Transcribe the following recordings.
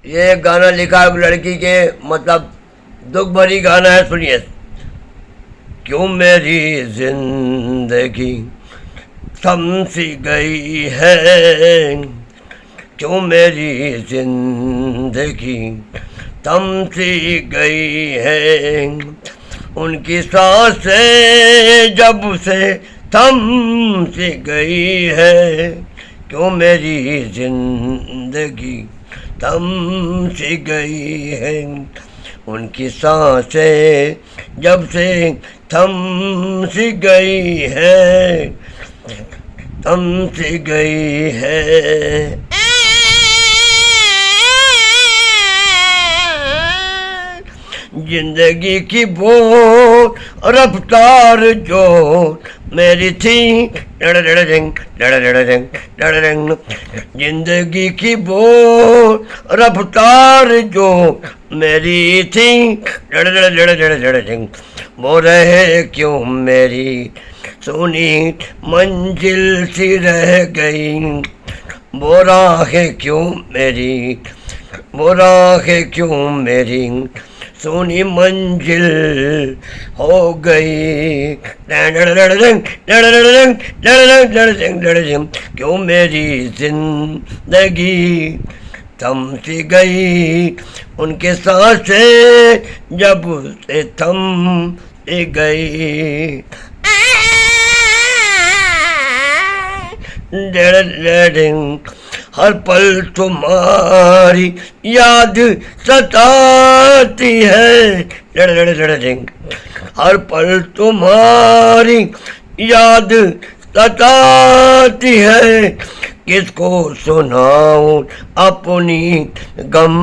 ये गाना लिखा है लड़की के, मतलब दुख भरी गाना है, सुनिए। क्यों मेरी जिंदगी थम सी गई है, क्यों मेरी जिंदगी थम सी गई है, उनकी सांसें जब से थम सी गई है, क्यों मेरी जिंदगी थम सी गई है, उनकी सांसें जब से थम सी गई है, थम सी गई है। जिंदगी की वो रफ्तार जो मेरी थी, जिंदगी की वो रफ्तार जो मेरी थी, वो रहे क्यों मेरी सोनी मंजिल सी रह गई, वो राहें क्यों मेरी, वो राहें क्यों मेरी सोनी मंजिल हो गई, क्यों मेरी जिंदगी थम सी गई, उनके सांसें जब से थम सी गई। हर पल तुम्हारी याद सताती है, हर पल तुम्हारी याद सताती है, किसको सुनाऊं अपनी गम,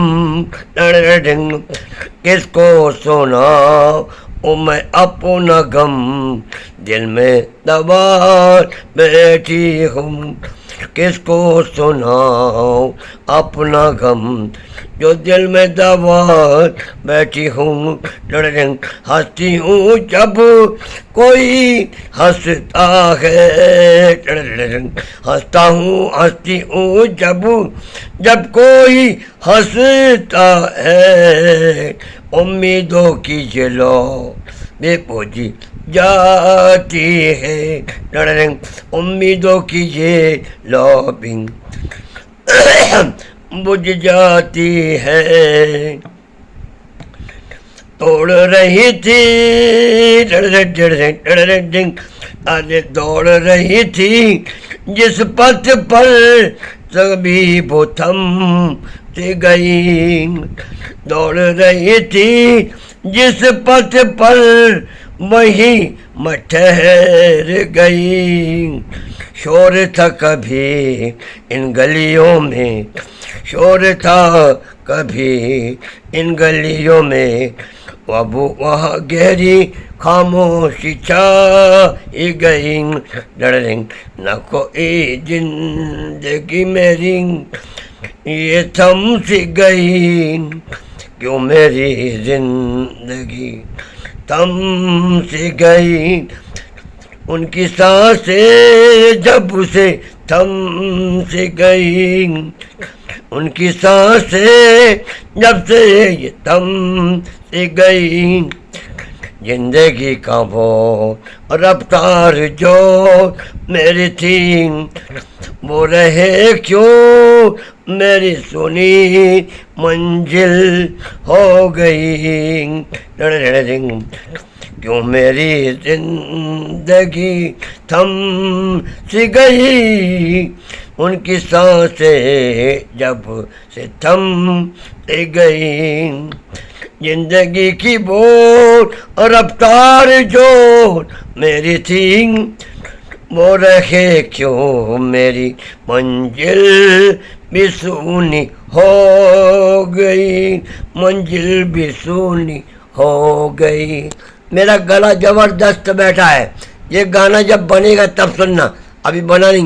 किसको सुनाऊं मैं अपना गम, दिल में दबा बैठी हूँ, किसको सुनाऊं अपना गम, जो दिल में दबा बैठी हूँ। हंसती हूँ जब कोई हंसता है, हंसता हूँ हंसती हूँ जब कोई हंसता है, उम्मीदों की जलो बेपोजी जाती है, उम्मीदों की ये लॉबिंग बुझ जाती है, तोड़ रही थी अरे दौड़ रही थी जिस पथ पर सभी वो थम से गई, दौड़ रही थी जिस पथ पर वही मैं ठहर गई, शोर था कभी इन गलियों में, शोर था कभी इन गलियों में, अब वहाँ गहरी खामोशी छाई गई, न कोई जिंदगी मेरी ये थम सी गई, क्यों मेरी जिंदगी थम सी गई, उनकी सांसें जब से थम सी गई, उनकी सांसें जब से ये थम सी गई, जिंदगी का वो रफ्तार जो मेरी थी, वो रहे क्यों मेरी सुनी मंजिल हो गई, क्यों मेरी जिंदगी थम सी गई, उनकी सांसें जब से थम सी गई, जिंदगी की वो रफ्तार जो मेरी थी, वो रखे क्यों मेरी मंजिल भी सूनी हो गई, मंजिल भी सूनी हो गई। मेरा गला जबरदस्त बैठा है, ये गाना जब बनेगा तब सुनना, अभी बना नहीं।